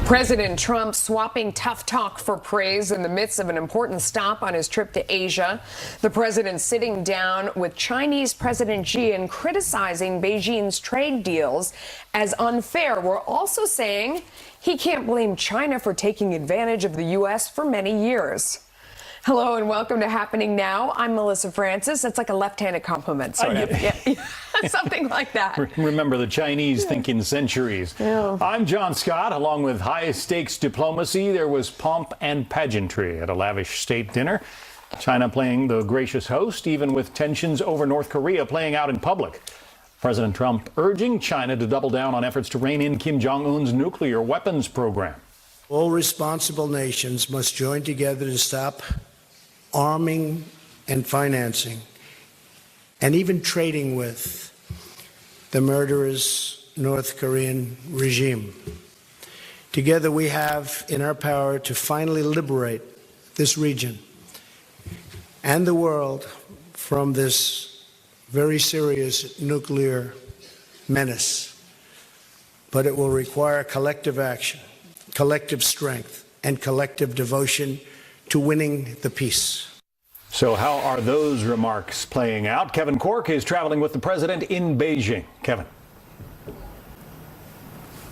President Trump swapping tough talk for praise in the midst of an important stop on his trip to Asia. The president sitting down with Chinese President Xi and criticizing Beijing's trade deals as unfair. We're also saying he can't blame China for taking advantage of the U.S. for many years. Hello and welcome to Happening Now. I'm Melissa Francis. That's like a left-handed compliment, sort of. Yeah. Something like that. Remember, the Chinese think in centuries. Yeah. I'm Jon Scott. Along with high-stakes diplomacy, there was pomp and pageantry at a lavish state dinner. China playing the gracious host, even with tensions over North Korea playing out in public. President Trump urging China to double down on efforts to rein in Kim Jong-un's nuclear weapons program. All responsible nations must join together to stop arming and financing and even trading with the murderous North Korean regime. Together we have in our power to finally liberate this region and the world from this very serious nuclear menace. But it will require collective action, collective strength, and collective devotion to winning the peace. So how are those remarks playing out? Kevin Corke is traveling with the president in Beijing. Kevin.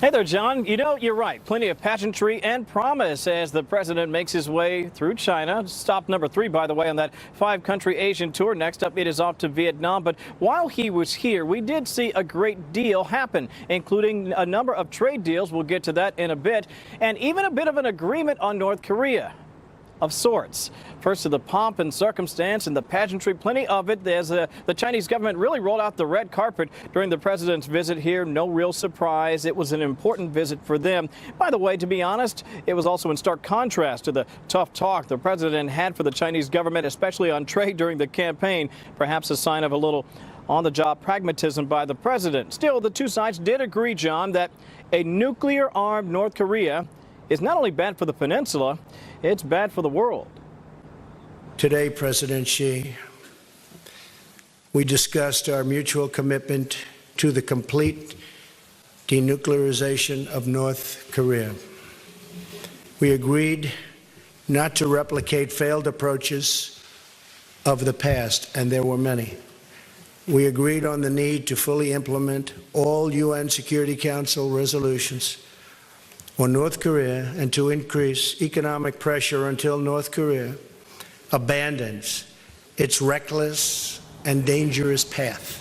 Hey there, John. You know, you're right. Plenty of pageantry and promise as the president makes his way through China. Stop number 3, by the way, on that 5-country Asian tour. Next up, it is off to Vietnam. But while he was here, we did see a great deal happen, including a number of trade deals. We'll get to that in a bit. And even a bit of an agreement on North Korea. Of sorts. First to the pomp and circumstance and the pageantry, plenty of it. As the Chinese government really rolled out the red carpet during the president's visit here. No real surprise. It was an important visit for them. By the way, to be honest, it was also in stark contrast to the tough talk the president had for the Chinese government, especially on trade during the campaign. Perhaps a sign of a little on-the-job pragmatism by the president. Still, the two sides did agree, John, that a nuclear-armed North Korea is not only bad for the peninsula, it's bad for the world. Today, President Xi, we discussed our mutual commitment to the complete denuclearization of North Korea. We agreed not to replicate failed approaches of the past, and there were many. We agreed on the need to fully implement all UN Security Council resolutions on North Korea and to increase economic pressure until North Korea abandons its reckless and dangerous path.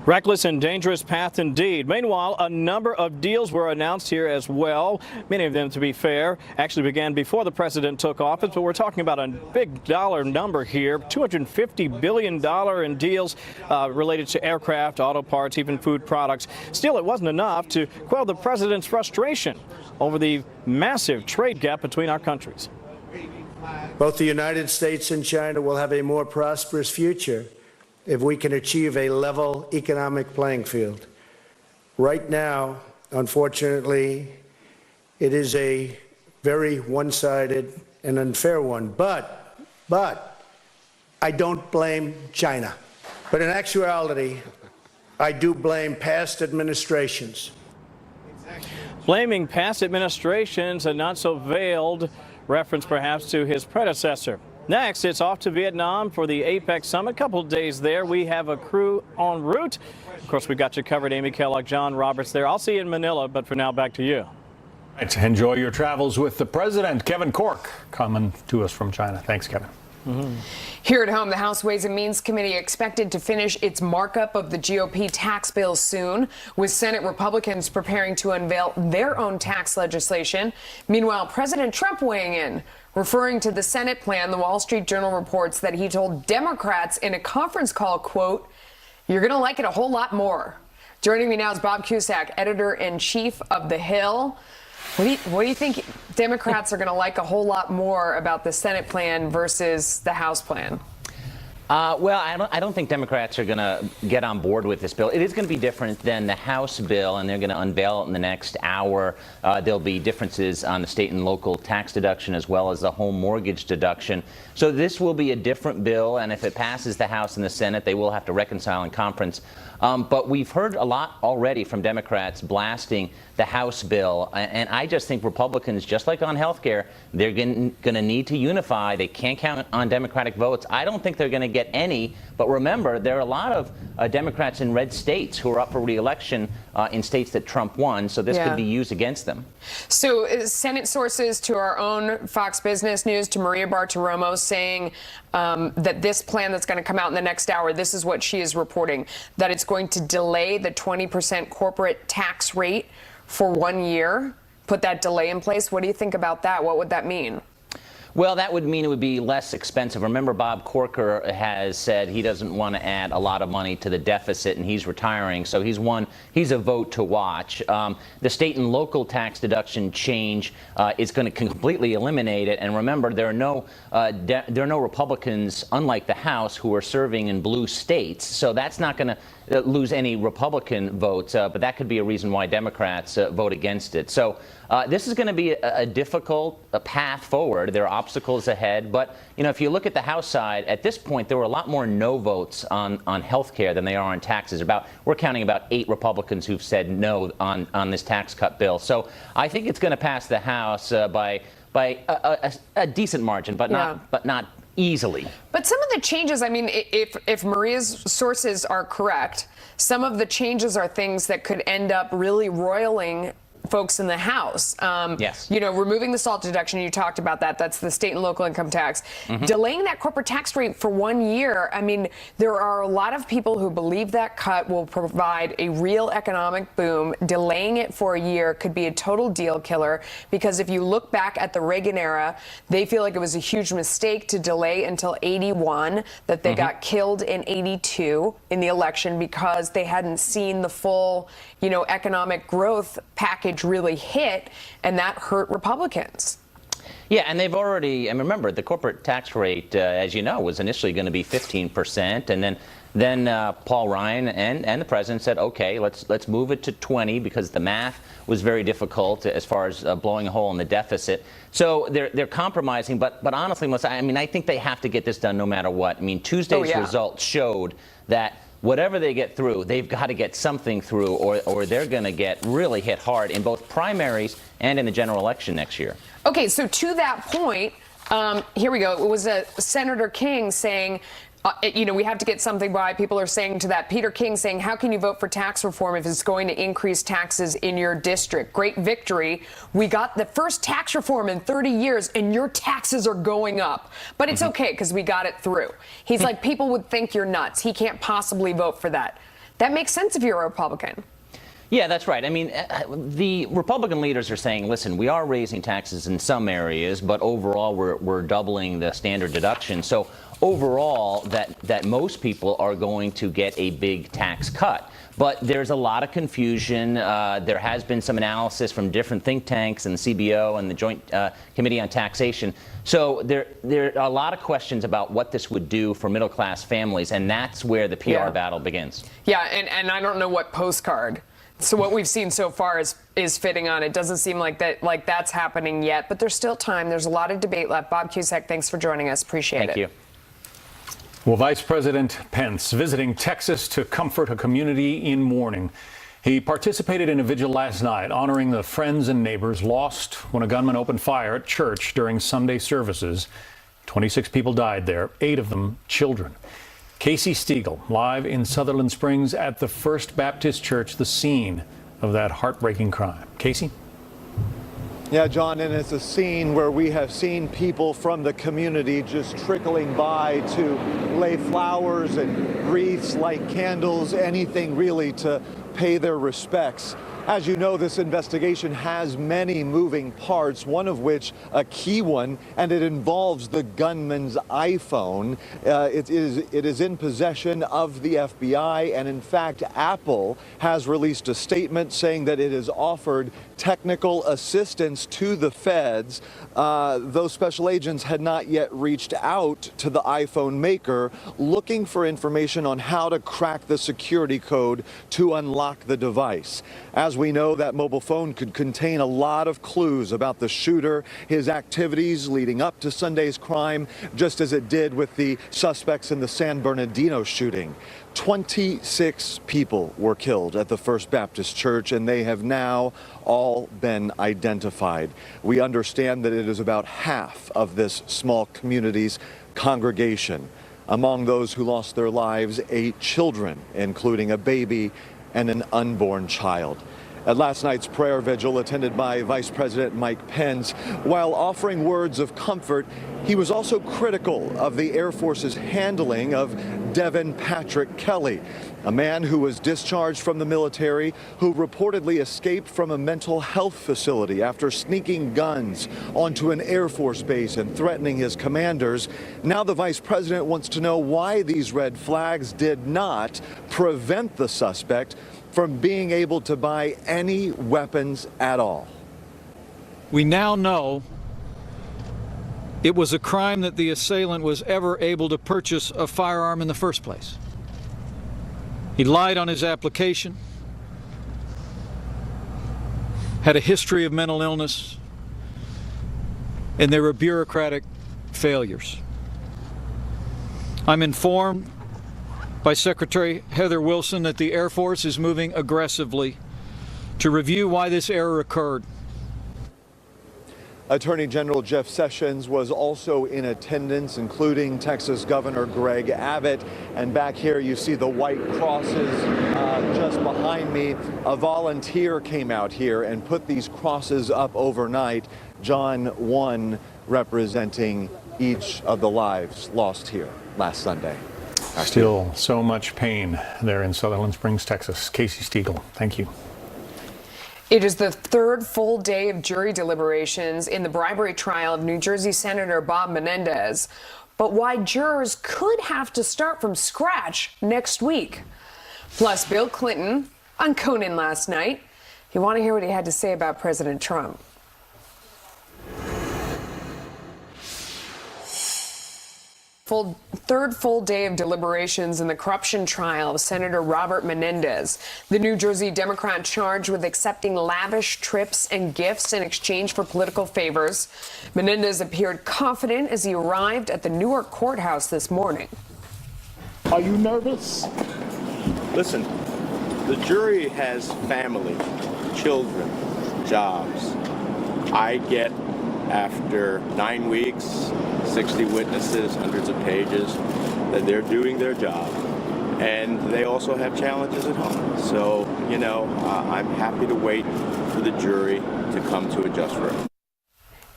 Reckless and dangerous path indeed. Meanwhile, a number of deals were announced here as well. Many of them, to be fair, actually began before the president took office, but we're talking about a big dollar number here, $250 billion in deals related to aircraft, auto parts, even food products. Still, it wasn't enough to quell the president's frustration over the massive trade gap between our countries. Both the United States and China will have a more prosperous future if we can achieve a level economic playing field. Right now, unfortunately, it is a very one-sided and unfair one. But I don't blame China. But in actuality, I do blame past administrations. Blaming past administrations, a not so veiled reference perhaps to his predecessor. Next, it's off to Vietnam for the APEC summit. A couple of days there. We have a crew en route. Of course, we got you covered. Amy Kellogg, John Roberts there. I'll see you in Manila, but for now, back to you. Right, enjoy your travels with the president. Kevin Corke coming to us from China. Thanks, Kevin. Here at home, the House Ways and Means Committee expected to finish its markup of the GOP tax bill soon, with Senate Republicans preparing to unveil their own tax legislation. Meanwhile, President Trump weighing in. Referring to the Senate plan, the Wall Street Journal reports that he told Democrats in a conference call, quote, "You're going to like it a whole lot more." Joining me now is Bob Cusack, editor-in-chief of The Hill. What do you think Democrats are going to like a whole lot more about the Senate plan versus the House plan? Well, I don't think Democrats are going to get on board with this bill. It is going to be different than the House bill, and they're going to unveil it in the next hour. There'll be differences on the state and local tax deduction as well as the home mortgage deduction. So this will be a different bill, and if it passes the House and the Senate, they will have to reconcile in conference But we've heard a lot already from Democrats blasting the House bill. And I just think Republicans, just like on health care, they're going to need to unify. They can't count on Democratic votes. I don't think they're going to get any. But remember, there are a lot of Democrats in red states who are up for re-election in states that Trump won. So this could be used against them. So Senate sources to our own Fox Business News, to Maria Bartiromo, saying that this plan that's going to come out in the next hour, this is what she is reporting, that it's going to delay the 20% corporate tax rate for 1 year, put that delay in place. What do you think about that? What would that mean? Well, that would mean it would be less expensive. Remember, Bob Corker has said he doesn't want to add a lot of money to the deficit, and he's retiring. So he's a vote to watch. The state and local tax deduction change is going to completely eliminate it. And remember, there are no Republicans, unlike the House, who are serving in blue states. So that's not going to lose any Republican votes. But that could be a reason why Democrats vote against it. So this is going to be a difficult path forward. There are obstacles ahead. But, you know, if you look at the House side, at this point, there were a lot more no votes on health care than they are on taxes. We're counting about 8 Republicans who've said no on this tax cut bill. So I think it's going to pass the House by a decent margin, but not easily. But some of the changes, I mean, if Maria's sources are correct, some of the changes are things that could end up really roiling folks in the House. Yes. You know, removing the SALT deduction, you talked about that. That's the state and local income tax. Delaying that corporate tax rate for 1 year. I mean, there are a lot of people who believe that cut will provide a real economic boom. Delaying it for a year could be a total deal killer, because if you look back at the Reagan era, they feel like it was a huge mistake to delay until 81, that they got killed in 82 in the election because they hadn't seen the full, you know, economic growth package really hit, and that hurt Republicans. Yeah, and they've already, and remember, the corporate tax rate, as you know, was initially going to be 15%, and then Paul Ryan and the president said, okay, let's move it to 20, because the math was very difficult as far as blowing a hole in the deficit. So they're compromising, but honestly, Melissa, I mean, I think they have to get this done no matter what. I mean, Tuesday's results showed that whatever they get through, they've got to get something through, or they're going to get really hit hard in both primaries and in the general election next year. Okay, so to that point, here we go. It was Senator King saying, you know, we have to get something by. People are saying to that. Peter King saying, how can you vote for tax reform if it's going to increase taxes in your district? Great victory. We got the first tax reform in 30 years, and your taxes are going up. But it's okay, because we got it through. He's like, people would think you're nuts. He can't possibly vote for that. That makes sense if you're a Republican. Yeah, that's right. I mean, the Republican leaders are saying, listen, we are raising taxes in some areas, but overall we're doubling the standard deduction. So overall, that most people are going to get a big tax cut. But there's a lot of confusion. There has been some analysis from different think tanks and the CBO and the Joint Committee on Taxation. So there are a lot of questions about what this would do for middle-class families, and that's where the PR battle begins. Yeah, and I don't know what postcard. So what we've seen so far is fitting on. It doesn't seem like that's happening yet, but there's still time. There's a lot of debate left. Bob Cusack, thanks for joining us. Appreciate it. Thank you. Well, Vice President Pence visiting Texas to comfort a community in mourning. He participated in a vigil last night honoring the friends and neighbors lost when a gunman opened fire at church during Sunday services. 26 people died there, 8 of them children. Casey Stiegel, live in Sutherland Springs at the First Baptist Church, the scene of that heartbreaking crime. Casey? Yeah, John, and it's a scene where we have seen people from the community just trickling by to lay flowers and wreaths, light candles, anything really to pay their respects. As you know, this investigation has many moving parts, one of which a key one, and it involves the gunman's iPhone. It is in possession of the FBI, and in fact, Apple has released a statement saying that it has offered technical assistance to the feds. Those special agents had not yet reached out to the iPhone maker looking for information on how to crack the security code to unlock the device. As we know, that mobile phone could contain a lot of clues about the shooter, his activities leading up to Sunday's crime, just as it did with the suspects in the San Bernardino shooting. 26 people were killed at the First Baptist Church, and they have now all been identified. We understand that it is about half of this small community's congregation. Among those who lost their lives, 8 children, including a baby and an unborn child. At last night's prayer vigil attended by Vice President Mike Pence, while offering words of comfort, he was also critical of the Air Force's handling of Devin Patrick Kelly, a man who was discharged from the military, who reportedly escaped from a mental health facility after sneaking guns onto an Air Force base and threatening his commanders. Now the Vice President wants to know why these red flags did not prevent the suspect from being able to buy any weapons at all. We now know it was a crime that the assailant was ever able to purchase a firearm in the first place. He lied on his application, had a history of mental illness, and there were bureaucratic failures. I'm informed by Secretary Heather Wilson that the Air Force is moving aggressively to review why this error occurred. Attorney General Jeff Sessions was also in attendance, including Texas Governor Greg Abbott. And back here you see the white crosses just behind me. A volunteer came out here and put these crosses up overnight. John 1 representing each of the lives lost here last Sunday. Still so much pain there in Sutherland Springs, Texas. Casey Stiegel, thank you. It is the third full day of jury deliberations in the bribery trial of New Jersey Senator Bob Menendez, but why jurors could have to start from scratch next week. Plus, Bill Clinton on Conan last night. You want to hear what he had to say about President Trump. Third full day of deliberations in the corruption trial of Senator Robert Menendez, the New Jersey Democrat charged with accepting lavish trips and gifts in exchange for political favors. Menendez appeared confident as he arrived at the Newark courthouse this morning. Are you nervous? Listen, the jury has family, children, jobs. I get, after 9 weeks, 60 witnesses, hundreds of pages, that they're doing their job. And they also have challenges at home. So, you know, I'm happy to wait for the jury to come to a just verdict.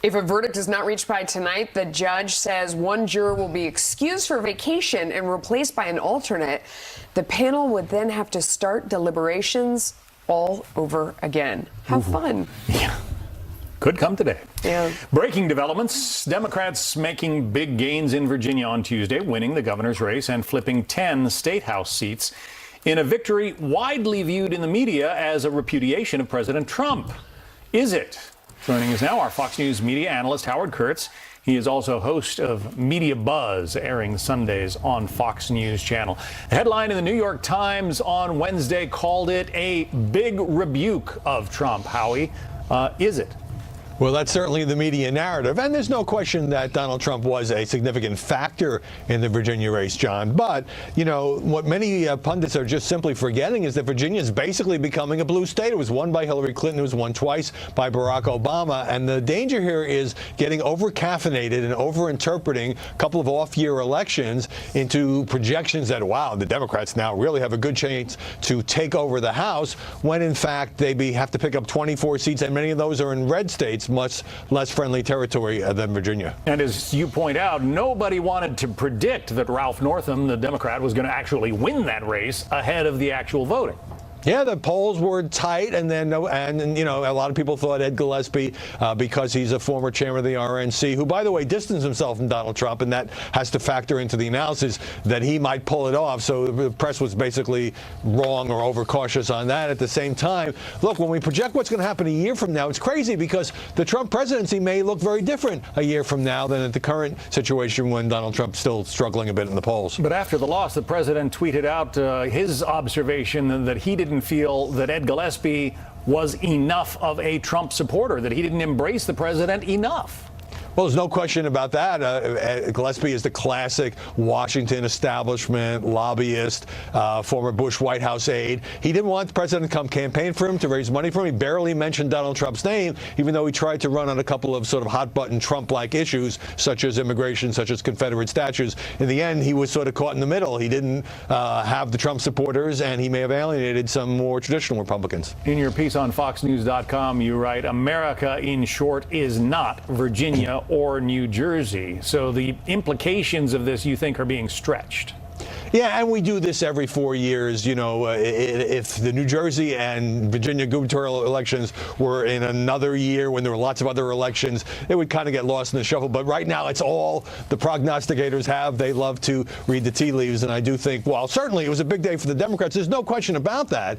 If a verdict is not reached by tonight, the judge says one juror will be excused for vacation and replaced by an alternate. The panel would then have to start deliberations all over again. How fun. Yeah. Could come today. Yeah. Breaking developments. Democrats making big gains in Virginia on Tuesday, winning the governor's race and flipping 10 state house seats in a victory widely viewed in the media as a repudiation of President Trump. Is it? Joining us now, our Fox News media analyst, Howard Kurtz. He is also host of Media Buzz, airing Sundays on Fox News Channel. A headline in the New York Times on Wednesday called it a big rebuke of Trump. Howie, is it? Well, that's certainly the media narrative, and there's no question that Donald Trump was a significant factor in the Virginia race, John. But, you know, what many pundits are just simply forgetting is that Virginia is basically becoming a blue state. It was won by Hillary Clinton. It was won twice by Barack Obama. And the danger here is getting over-caffeinated and over-interpreting a couple of off-year elections into projections that, wow, the Democrats now really have a good chance to take over the House, when, in fact, they have to pick up 24 seats, and many of those are in red states. Much less friendly territory than Virginia. And as you point out, nobody wanted to predict that Ralph Northam, the Democrat, was going to actually win that race ahead of the actual voting. Yeah, the polls were tight, and then you know, a lot of people thought Ed Gillespie, because he's a former chairman of the RNC, who, by the way, distanced himself from Donald Trump, and that has to factor into the analysis that he might pull it off. So the press was basically wrong or overcautious on that. At the same time, look, when we project what's going to happen a year from now, it's crazy because the Trump presidency may look very different a year from now than at the current situation when Donald Trump's still struggling a bit in the polls. But after the loss, the president tweeted out his observation that he didn't feel that Ed Gillespie was enough of a Trump supporter, that he didn't embrace the president enough. Well, there's no question about that. Gillespie is the classic Washington establishment lobbyist, former Bush White House aide. He didn't want the president to come campaign for him, to raise money for him. He barely mentioned Donald Trump's name, even though he tried to run on a couple of sort of hot-button Trump-like issues, such as immigration, such as Confederate statues. In the end, he was sort of caught in the middle. He didn't have the Trump supporters, and he may have alienated some more traditional Republicans. In your piece on FoxNews.com, you write, America, in short, is not Virginia or New Jersey. So the implications of this, you think, are being stretched. Yeah, and we do this every 4 years. You know, if the New Jersey and Virginia gubernatorial elections were in another year when there were lots of other elections, it would kind of get lost in the shuffle. But right now, it's all the prognosticators have. They love to read the tea leaves. And I do think, well, certainly it was a big day for the Democrats. There's no question about that.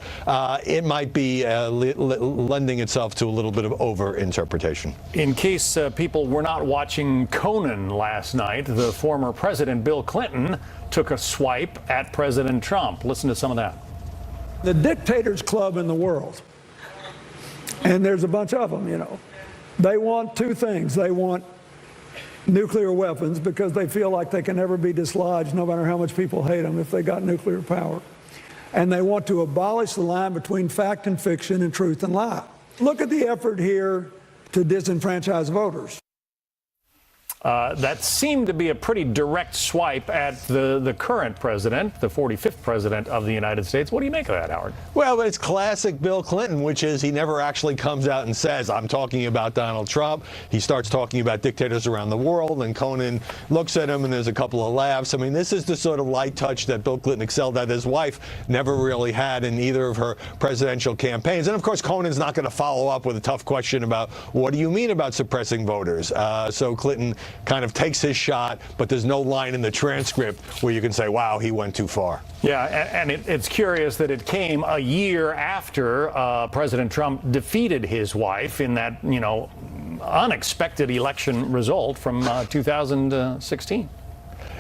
It might be lending itself to a little bit of over-interpretation. In case people were not watching Conan last night, the former president, Bill Clinton, took a swipe at President Trump. Listen to some of that. The dictators club in the world, and there's a bunch of them, you know, they want two things. They want nuclear weapons because they feel like they can never be dislodged no matter how much people hate them if they got nuclear power. And they want to abolish the line between fact and fiction and truth and lie. Look at the effort here to disenfranchise voters. That seemed to be a pretty direct swipe at the current president, the 45th president of the United States. What do you make of that, Howard? Well, it's classic Bill Clinton, which is he never actually comes out and says, I'm talking about Donald Trump. He starts talking about dictators around the world, and Conan looks at him and there's a couple of laughs. I mean, this is the sort of light touch that Bill Clinton excelled at. His wife never really had in either of her presidential campaigns. And of course, Conan's not going to follow up with a tough question about what do you mean about suppressing voters? So Clinton kind of takes his shot, but there's no line in the transcript where you can say, wow, he went too far. Yeah, and it's curious that it came a year after President Trump defeated his wife in that, you know, unexpected election result from 2016.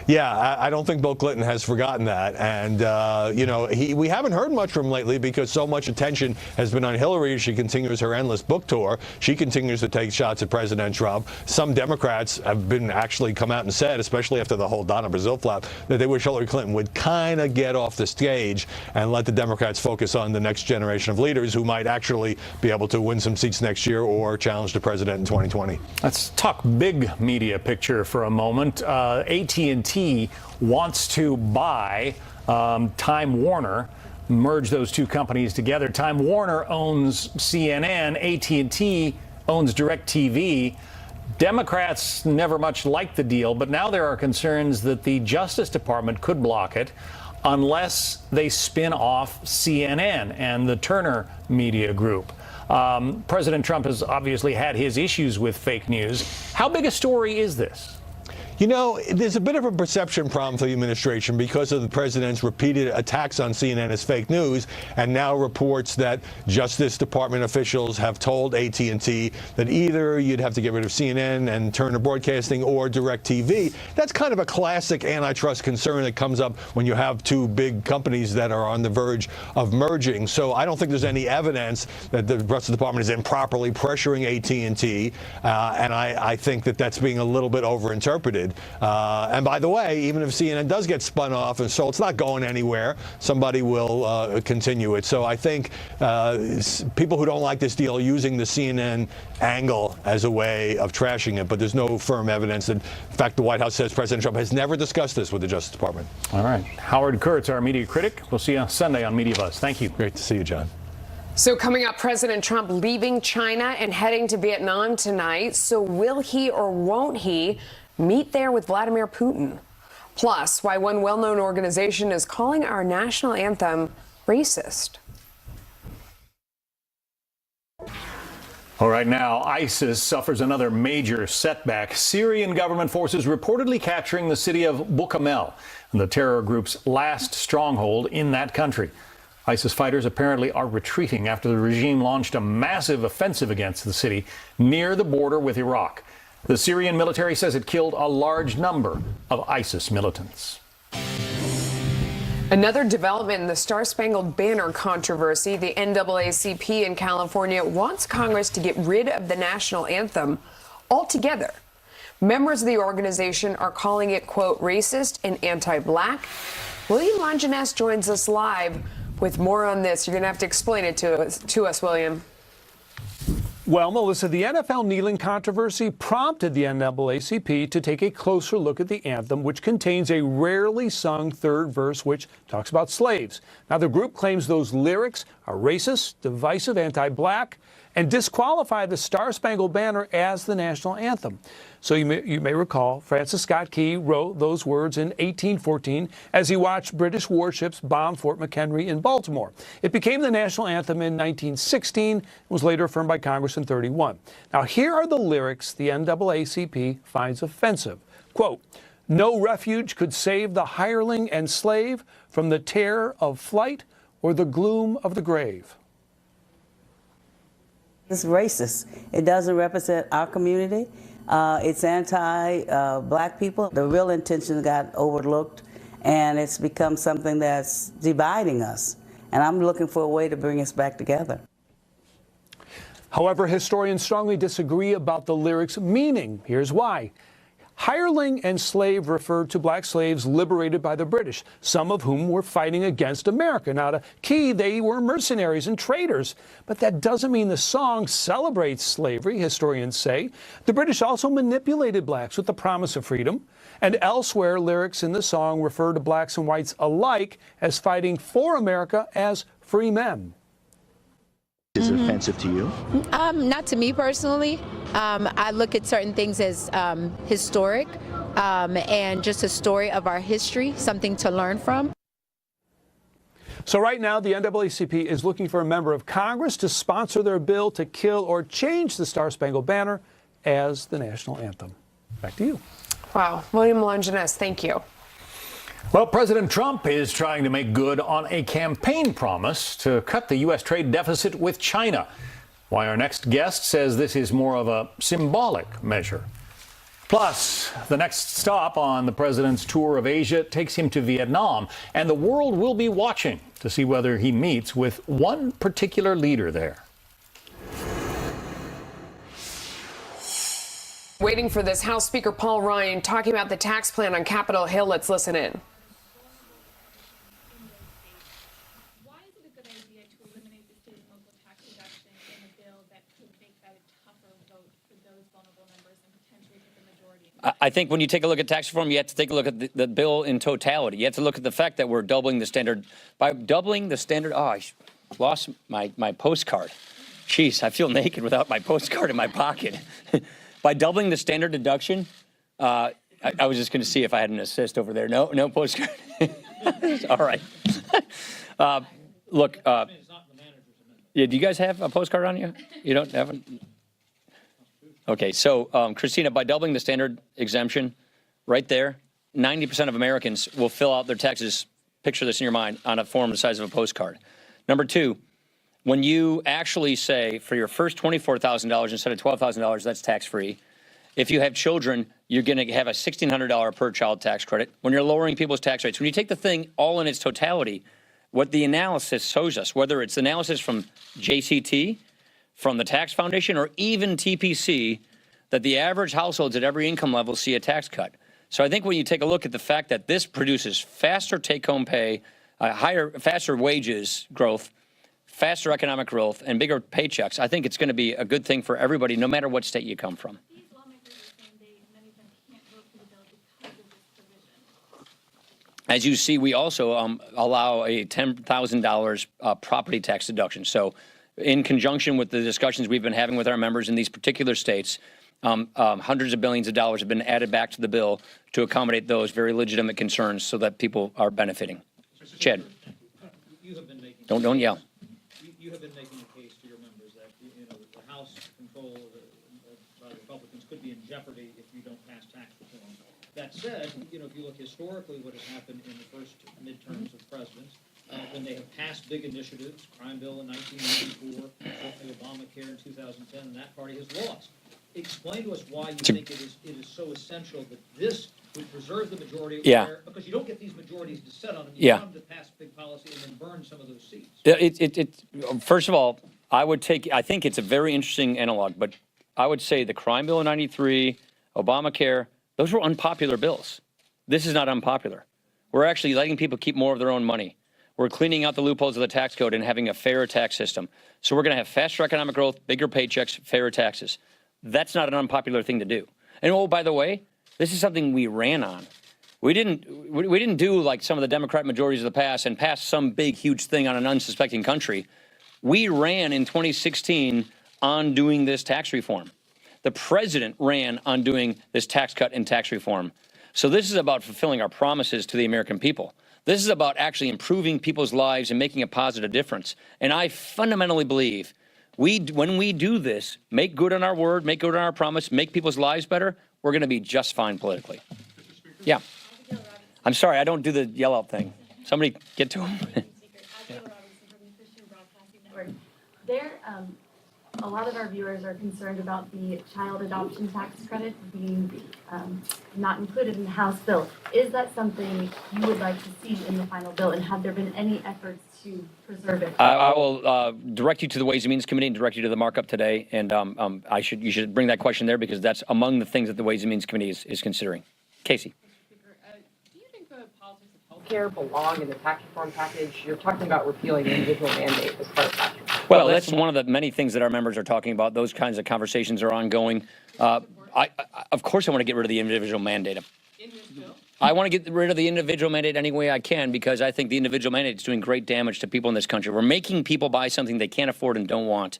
Yeah, I don't think Bill Clinton has forgotten that. And, you know, we haven't heard much from him lately because so much attention has been on Hillary. She continues her endless book tour. She continues to take shots at President Trump. Some Democrats have been actually come out and said, especially after the whole Donna Brazile flap, that they wish Hillary Clinton would kind of get off the stage and let the Democrats focus on the next generation of leaders who might actually be able to win some seats next year or challenge the president in 2020. Let's talk big media picture for a moment. AT&T wants to buy Time Warner, merge those two companies together. Time Warner owns CNN, AT&T owns DirecTV. Democrats never much liked the deal, but now there are concerns that the Justice Department could block it unless they spin off CNN and the Turner Media Group. President Trump has obviously had his issues with fake news. How big a story is this? You know, there's a bit of a perception problem for the administration because of the president's repeated attacks on CNN as fake news, and now reports that Justice Department officials have told AT&T that either you'd have to get rid of CNN and Turner Broadcasting or DirecTV. That's kind of a classic antitrust concern that comes up when you have two big companies that are on the verge of merging. So I don't think there's any evidence that the Justice Department is improperly pressuring AT&T, and I think that that's being a little bit overinterpreted. And by the way, even if CNN does get spun off and so it's not going anywhere, somebody will continue it. So I think people who don't like this deal are using the CNN angle as a way of trashing it, but there's no firm evidence. In fact, the White House says President Trump has never discussed this with the Justice Department. All right. Howard Kurtz, our media critic. We'll see you on Sunday on Media Buzz. Thank you. Great to see you, John. So coming up, President Trump leaving China and heading to Vietnam tonight. So will he or won't he meet there with Vladimir Putin? Plus, why one well-known organization is calling our national anthem racist. All right, now, ISIS suffers another major setback. Syrian government forces reportedly capturing the city of Bukamel, the terror group's last stronghold in that country. ISIS fighters apparently are retreating after the regime launched a massive offensive against the city near the border with Iraq. The Syrian military says it killed a large number of ISIS militants. Another development in the Star-Spangled Banner controversy. The NAACP in California wants Congress to get rid of the national anthem altogether. Members of the organization are calling it, quote, racist and anti-black. William Longinus joins us live with more on this. You're going to have to explain it to us, William. Well, Melissa, the NFL kneeling controversy prompted the NAACP to take a closer look at the anthem, which contains a rarely sung third verse which talks about slaves. Now, the group claims those lyrics are racist, divisive, anti-black, and disqualify the Star-Spangled Banner as the national anthem. So you may recall Francis Scott Key wrote those words in 1814 as he watched British warships bomb Fort McHenry in Baltimore. It became the national anthem in 1916 and was later affirmed by Congress in 31. Now here are the lyrics the NAACP finds offensive. Quote, no refuge could save the hireling and slave from the terror of flight or the gloom of the grave. It's racist. It doesn't represent our community. It's anti-black people. The real intention got overlooked, and it's become something that's dividing us. And I'm looking for a way to bring us back together. However, historians strongly disagree about the lyrics' meaning. Here's why. Hireling and slave referred to black slaves liberated by the British, some of whom were fighting against America. Now, to Key, they were mercenaries and traitors. But that doesn't mean the song celebrates slavery, historians say. The British also manipulated blacks with the promise of freedom. And elsewhere, lyrics in the song refer to blacks and whites alike as fighting for America as free men. Is it offensive to you? Not to me personally. I look at certain things as historic and just a story of our history, something to learn from. So right now, the NAACP is looking for a member of Congress to sponsor their bill to kill or change the Star-Spangled Banner as the national anthem. Back to you. Wow. William Longinus, thank you. Well, President Trump is trying to make good on a campaign promise to cut the U.S. trade deficit with China. Why our next guest says this is more of a symbolic measure. Plus, the next stop on the president's tour of Asia takes him to Vietnam, and the world will be watching to see whether he meets with one particular leader there. Waiting for this, House Speaker Paul Ryan talking about the tax plan on Capitol Hill. Let's listen in. I think when you take a look at tax reform, you have to take a look at the bill in totality. You have to look at the fact that we're doubling the standard. By doubling the standard, oh, I lost my postcard. Jeez, I feel naked without my postcard in my pocket. By doubling the standard deduction, I was just going to see if I had an assist over there. No postcard. All right. Look, yeah, do you guys have a postcard on you? You don't have one? Okay, so Christina, by doubling the standard exemption right there, 90% of Americans will fill out their taxes, picture this in your mind, on a form the size of a postcard. Number two, when you actually say for your first $24,000 instead of $12,000, that's tax-free. If you have children, you're going to have a $1,600 per child tax credit. When you're lowering people's tax rates, when you take the thing all in its totality, what the analysis shows us, whether it's analysis from JCT, from the Tax Foundation, or even TPC, that the average households at every income level see a tax cut. So I think when you take a look at the fact that this produces faster take-home pay, faster wages growth, faster economic growth, and bigger paychecks, I think it's going to be a good thing for everybody, no matter what state you come from. As you see, we also allow a $10,000 property tax deduction. So in conjunction with the discussions we've been having with our members in these particular states, hundreds of billions of dollars have been added back to the bill to accommodate those very legitimate concerns so that people are benefiting. Chad, don't yell. You have been making the case to your members that the House control by the Republicans could be in jeopardy if you don't pass tax reform. That said, if you look historically what has happened in the first midterms of presidents, when they have passed big initiatives, crime bill in 1994, certainly Obamacare in 2010, and that party has lost. Explain to us why you think it is so essential that this We preserve the majority. Yeah. Because you don't get these majorities to sit on them. Yeah. Come to pass big policy and then burn some of those seats. First of all, I think it's a very interesting analog, but I would say the crime bill in 93, Obamacare, those were unpopular bills. This is not unpopular. We're actually letting people keep more of their own money. We're cleaning out the loopholes of the tax code and having a fairer tax system. So we're going to have faster economic growth, bigger paychecks, fairer taxes. That's not an unpopular thing to do. And oh, by the way, this is something we ran on. We didn't do like some of the Democrat majorities of the past and pass some big, huge thing on an unsuspecting country. We ran in 2016 on doing this tax reform. The president ran on doing this tax cut and tax reform. So this is about fulfilling our promises to the American people. This is about actually improving people's lives and making a positive difference. And I fundamentally believe when we do this, make good on our word, make good on our promise, make people's lives better, we're going to be just fine politically. Yeah. I'm sorry, I don't do the yell out thing. Somebody get to him. A lot of our viewers are concerned about the child adoption tax credit being not included in the House bill. Is that something you would like to see in the final bill, and have there been any efforts to preserve it? I will direct you to the Ways and Means Committee and direct you to the markup today, and you should bring that question there because that's among the things that the Ways and Means Committee is considering. Casey. Do you think the politics of healthcare belong in the tax reform package? You're talking about repealing the individual mandate as part of tax reform. Well, that's one of the many things that our members are talking about. Those kinds of conversations are ongoing. Of course, I want to get rid of the individual mandate. I want to get rid of the individual mandate any way I can because I think the individual mandate is doing great damage to people in this country. We're making people buy something they can't afford and don't want.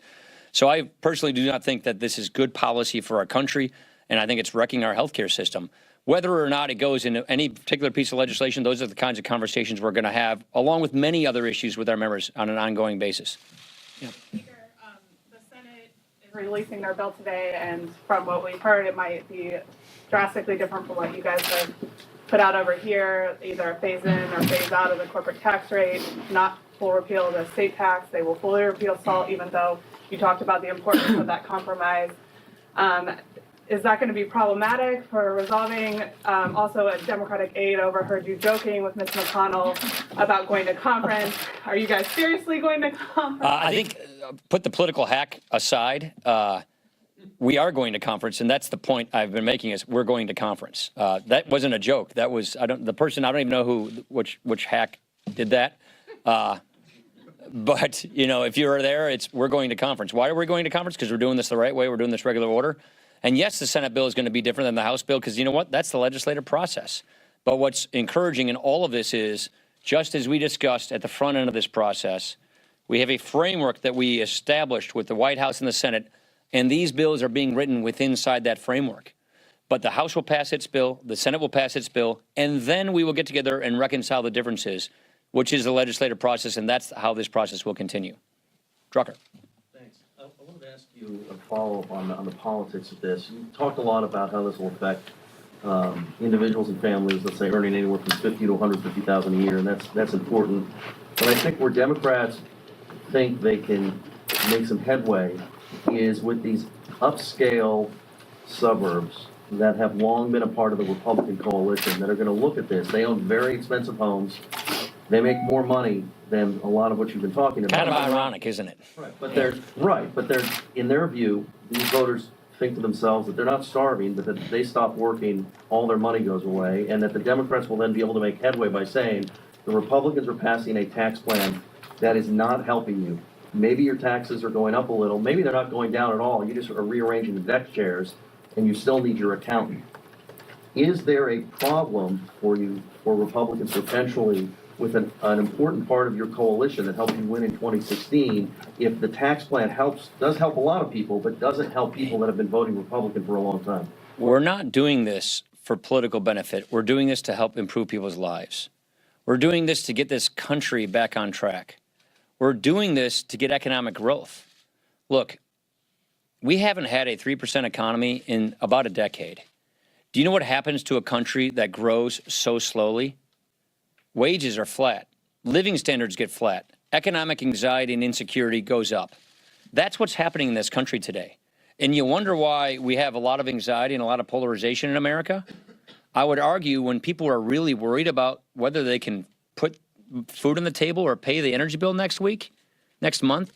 So I personally do not think that this is good policy for our country, and I think it's wrecking our healthcare system. Whether or not it goes into any particular piece of legislation, those are the kinds of conversations we're going to have, along with many other issues with our members on an ongoing basis. Yeah. Speaker, the Senate is releasing their bill today, and from what we've heard, it might be drastically different from what you guys have put out over here, either a phase in or phase out of the corporate tax rate, not full repeal of the state tax. They will fully repeal SALT, even though you talked about the importance of that compromise. Is that going to be problematic for resolving? Also, a Democratic aide overheard you joking with Ms. McConnell about going to conference. Are you guys seriously going to conference? I think, put the political hack aside, we are going to conference, and that's the point I've been making is we're going to conference. That wasn't a joke. That was, I don't even know which hack did that. But, you know, if you were there, we're going to conference. Why are we going to conference? Because we're doing this the right way. We're doing this regular order. And yes, the Senate bill is going to be different than the House bill because you know what? That's the legislative process. But what's encouraging in all of this is, just as we discussed at the front end of this process, we have a framework that we established with the White House and the Senate, and these bills are being written inside that framework. But the House will pass its bill, the Senate will pass its bill, and then we will get together and reconcile the differences, which is the legislative process, and that's how this process will continue. Drucker. I wanted to ask you a follow-up on the politics of this. You talked a lot about how this will affect individuals and families, let's say, earning anywhere from $50,000 to $150,000 a year, and that's important. But I think where Democrats think they can make some headway is with these upscale suburbs that have long been a part of the Republican coalition that are going to look at this. They own very expensive homes. They make more money than a lot of what you've been talking about. Kind of ironic, isn't it? But they're in their view, these voters think to themselves that they're not starving, but that they stop working, all their money goes away, and that the Democrats will then be able to make headway by saying the Republicans are passing a tax plan that is not helping you. Maybe your taxes are going up a little. Maybe they're not going down at all. You just are rearranging the deck chairs, and you still need your accountant. Is there a problem for you, for Republicans potentially, with an important part of your coalition that helped you win in 2016, if the tax plan does help a lot of people, but doesn't help people that have been voting Republican for a long time? We're not doing this for political benefit. We're doing this to help improve people's lives. We're doing this to get this country back on track. We're doing this to get economic growth. Look, we haven't had a 3% economy in about a decade. Do you know what happens to a country that grows so slowly? Wages are flat. Living standards get flat. Economic anxiety and insecurity goes up. That's what's happening in this country today. And you wonder why we have a lot of anxiety and a lot of polarization in America? I would argue when people are really worried about whether they can put food on the table or pay the energy bill next month,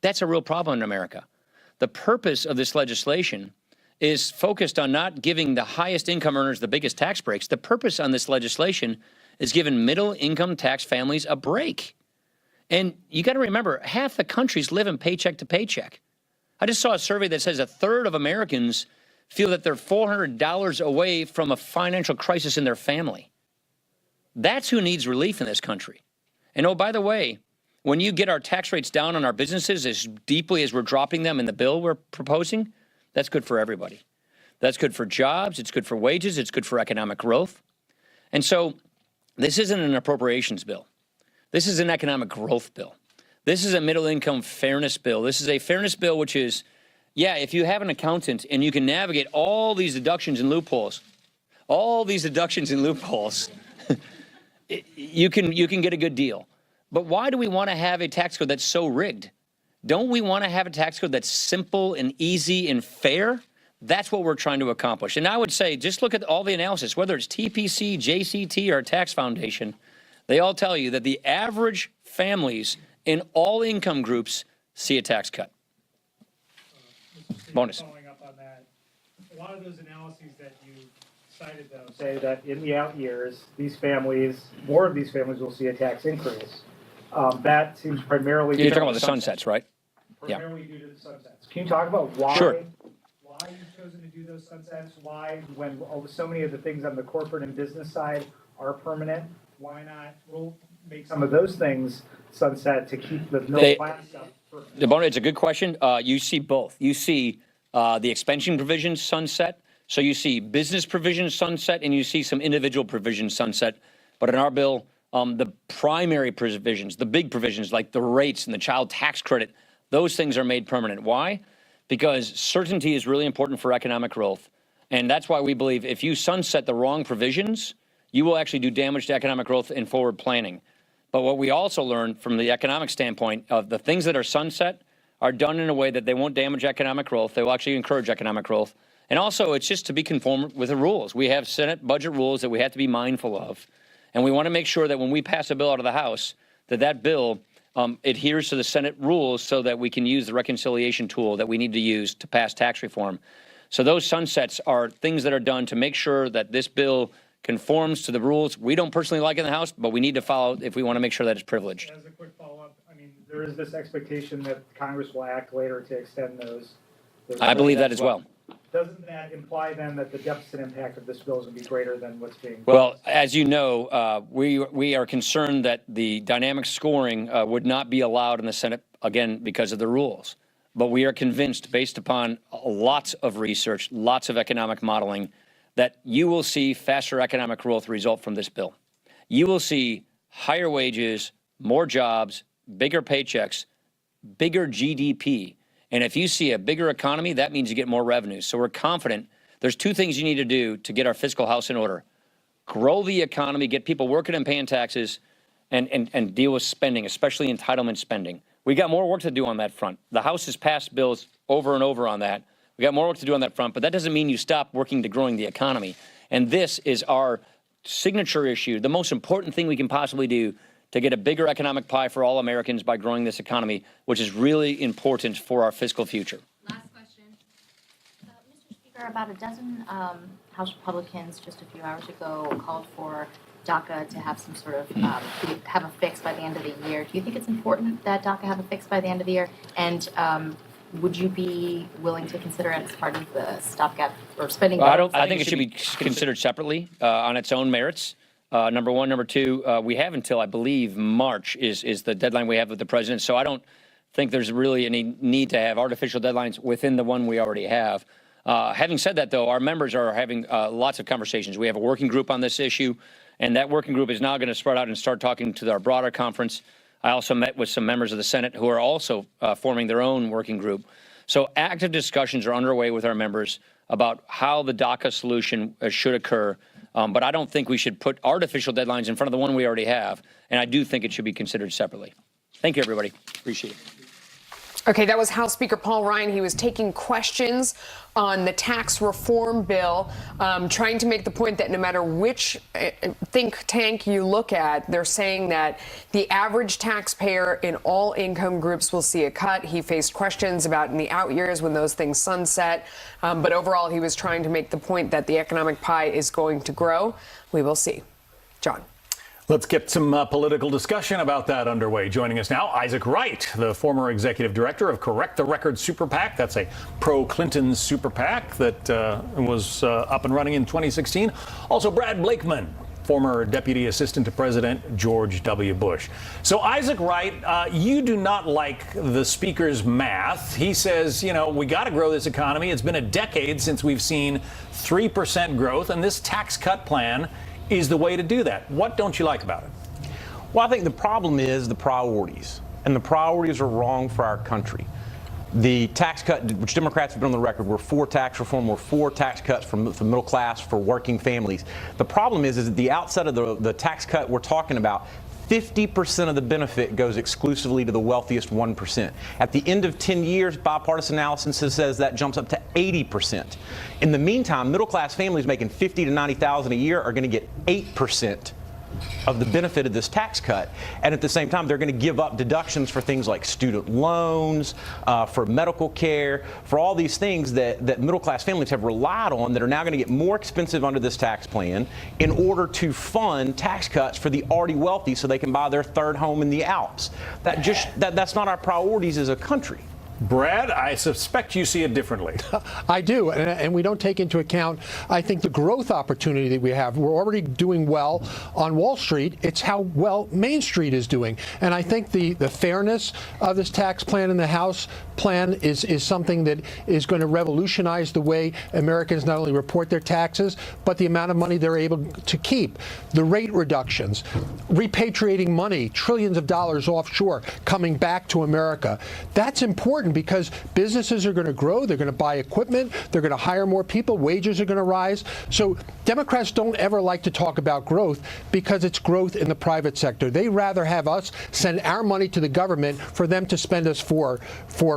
that's a real problem in America. The purpose of this legislation is focused on not giving the highest income earners the biggest tax breaks. The purpose on this legislation is giving middle income tax families a break. And you got to remember, half the country's living paycheck to paycheck. I just saw a survey that says a third of Americans feel that they're $400 away from a financial crisis in their family. That's who needs relief in this country. And oh, by the way, when you get our tax rates down on our businesses as deeply as we're dropping them in the bill we're proposing, that's good for everybody. That's good for jobs, it's good for wages, it's good for economic growth. And so this isn't an appropriations bill. This is an economic growth bill. This is a middle income fairness bill. This is a fairness bill which is, yeah, if you have an accountant and you can navigate all these deductions and loopholes, you can get a good deal. But why do we want to have a tax code that's so rigged? Don't we want to have a tax code that's simple and easy and fair? That's what we're trying to accomplish. And I would say, just look at all the analysis, whether it's TPC, JCT, or Tax Foundation, they all tell you that the average families in all income groups see a tax cut. Bonus. Following up on that, a lot of those analyses that you cited, though, say that in the out years, more of these families will see a tax increase. That seems primarily... You're talking about the sunsets, right? Primarily due to the sunsets. Can you talk about why you've chosen to do those sunsets? Why, when so many of the things on the corporate and business side are permanent, why not make some of those things sunset to keep the middle class stuff? It's a good question. You see both. You see the expansion provisions sunset. So you see business provisions sunset, and you see some individual provisions sunset. But in our bill, the primary provisions, the big provisions like the rates and the child tax credit, those things are made permanent. Why? Because certainty is really important for economic growth. And that's why we believe if you sunset the wrong provisions, you will actually do damage to economic growth and forward planning. But what we also learned from the economic standpoint of the things that are sunset are done in a way that they won't damage economic growth. They will actually encourage economic growth. And also, it's just to be conform with the rules. We have Senate budget rules that we have to be mindful of. And we want to make sure that when we pass a bill out of the House, that bill adheres to the Senate rules so that we can use the reconciliation tool that we need to use to pass tax reform. So those sunsets are things that are done to make sure that this bill conforms to the rules we don't personally like in the House, but we need to follow if we want to make sure that it's privileged. As a quick follow-up, I mean, there is this expectation that Congress will act later to extend those. I believe that as well. Doesn't that imply then that the deficit impact of this bill is going to be greater than what's being? Well, as you know, we are concerned that the dynamic scoring would not be allowed in the Senate, again, because of the rules. But we are convinced, based upon lots of research, lots of economic modeling, that you will see faster economic growth result from this bill. You will see higher wages, more jobs, bigger paychecks, bigger GDP. And if you see a bigger economy, that means you get more revenues. So we're confident there's two things you need to do to get our fiscal house in order. Grow the economy, get people working and paying taxes, and deal with spending, especially entitlement spending. We got more work to do on that front. The House has passed bills over and over on that. We got more work to do on that front, but that doesn't mean you stop working to growing the economy. And this is our signature issue, the most important thing we can possibly do to get a bigger economic pie for all Americans by growing this economy, which is really important for our fiscal future. Last question. Mr. Speaker, about a dozen House Republicans just a few hours ago called for DACA to have some sort of, have a fix by the end of the year. Do you think it's important that DACA have a fix by the end of the year? And would you be willing to consider it as part of the stopgap or spending? I think it should be considered separately on its own merits. Number one. Number two, we have until, I believe, March is the deadline we have with the president. So I don't think there's really any need to have artificial deadlines within the one we already have. Having said that, though, our members are having lots of conversations. We have a working group on this issue, and that working group is now going to spread out and start talking to our broader conference. I also met with some members of the Senate who are also forming their own working group. So active discussions are underway with our members about how the DACA solution should occur. But I don't think we should put artificial deadlines in front of the one we already have. And I do think it should be considered separately. Thank you, everybody. Appreciate it. Okay, that was House Speaker Paul Ryan. He was taking questions on the tax reform bill, trying to make the point that no matter which think tank you look at, they're saying that the average taxpayer in all income groups will see a cut. He faced questions about in the out years when those things sunset. But overall, he was trying to make the point that the economic pie is going to grow. We will see. John. Let's get some political discussion about that underway. Joining us now, Isaac Wright, the former executive director of Correct the Record Super PAC. That's a pro-Clinton super PAC that was up and running in 2016. Also, Brad Blakeman, former deputy assistant to President George W. Bush. So, Isaac Wright, you do not like the speaker's math. He says, you know, we got to grow this economy. It's been a decade since we've seen 3% growth, and this tax cut plan is the way to do that. What don't you like about it? Well, I think the problem is the priorities, and the priorities are wrong for our country. The tax cut, which Democrats have been on the record, we're for tax reform, we're for tax cuts for middle class, for working families. The problem is at the outset of the tax cut we're talking about, 50% of the benefit goes exclusively to the wealthiest 1%. At the end of 10 years, bipartisan analysis says that jumps up to 80%. In the meantime, middle-class families making $50,000 to $90,000 a year are going to get 8% of the benefit of this tax cut, and at the same time they're going to give up deductions for things like student loans, for medical care, for all these things that middle-class families have relied on that are now going to get more expensive under this tax plan in order to fund tax cuts for the already wealthy so they can buy their third home in the Alps. That's not our priorities as a country. Brad, I suspect you see it differently. I do, and we don't take into account, I think, the growth opportunity that we have. We're already doing well on Wall Street. It's how well Main Street is doing. And I think the fairness of this tax plan in the House plan is something that is going to revolutionize the way Americans not only report their taxes, but the amount of money they're able to keep. The rate reductions, repatriating money, trillions of dollars offshore, coming back to America. That's important, because businesses are going to grow, they're going to buy equipment, they're going to hire more people, wages are going to rise. So Democrats don't ever like to talk about growth because it's growth in the private sector. They rather have us send our money to the government for them to spend us for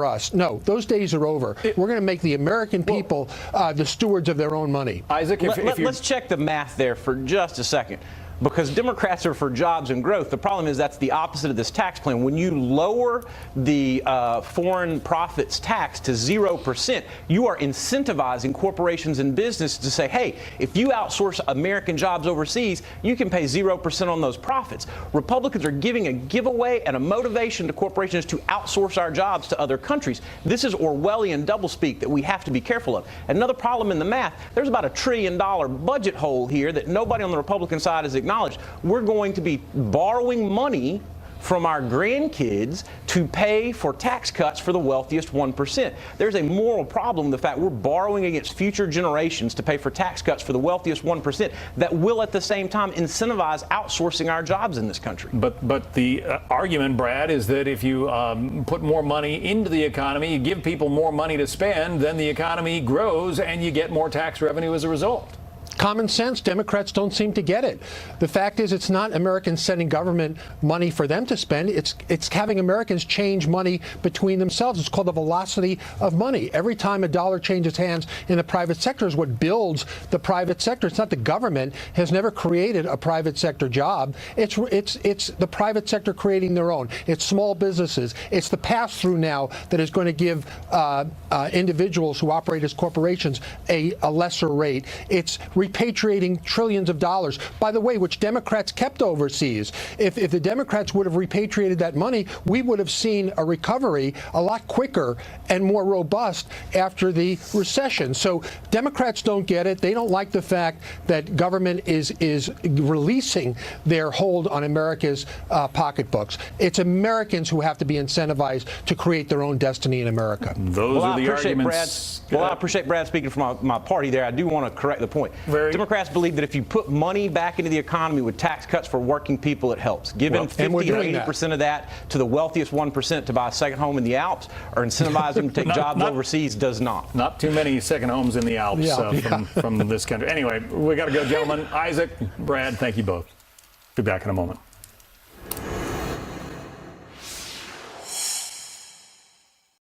us. No, those days are over. We're going to make the American people the stewards of their own money. Isaac, let's check the math there for just a second. Because Democrats are for jobs and growth. The problem is that's the opposite of this tax plan. When you lower the foreign profits tax to 0%, you are incentivizing corporations and business to say, hey, if you outsource American jobs overseas, you can pay 0% on those profits. Republicans are giving a giveaway and a motivation to corporations to outsource our jobs to other countries. This is Orwellian doublespeak that we have to be careful of. Another problem in the math, there's about $1 trillion budget hole here that nobody on the Republican side is acknowledged. We're going to be borrowing money from our grandkids to pay for tax cuts for the wealthiest 1%. There's a moral problem with the fact we're borrowing against future generations to pay for tax cuts for the wealthiest 1% that will at the same time incentivize outsourcing our jobs in this country. But the argument, Brad, is that if you put more money into the economy, you give people more money to spend, then the economy grows and you get more tax revenue as a result. Common sense. Democrats don't seem to get it. The fact is, it's not Americans sending government money for them to spend. It's having Americans change money between themselves. It's called the velocity of money. Every time a dollar changes hands in the private sector is what builds the private sector. It's not the government has never created a private sector job. It's the private sector creating their own. It's small businesses. It's the pass-through now that is going to give individuals who operate as corporations a lesser rate. It's repatriating trillions of dollars, by the way, which Democrats kept overseas. If the Democrats would have repatriated that money, we would have seen a recovery a lot quicker and more robust after the recession. So Democrats don't get it. They don't like the fact that government is releasing their hold on America's pocketbooks. It's Americans who have to be incentivized to create their own destiny in America. Those are the arguments. I appreciate Brad speaking for my party there. I do want to correct the point. Democrats believe that if you put money back into the economy with tax cuts for working people, it helps. Giving 50 to 80% of that to the wealthiest 1% to buy a second home in the Alps or incentivize them to take jobs overseas does not. Not too many second homes in the Alps from this country. Anyway, we got to go, gentlemen. Isaac, Brad, thank you both. Be back in a moment.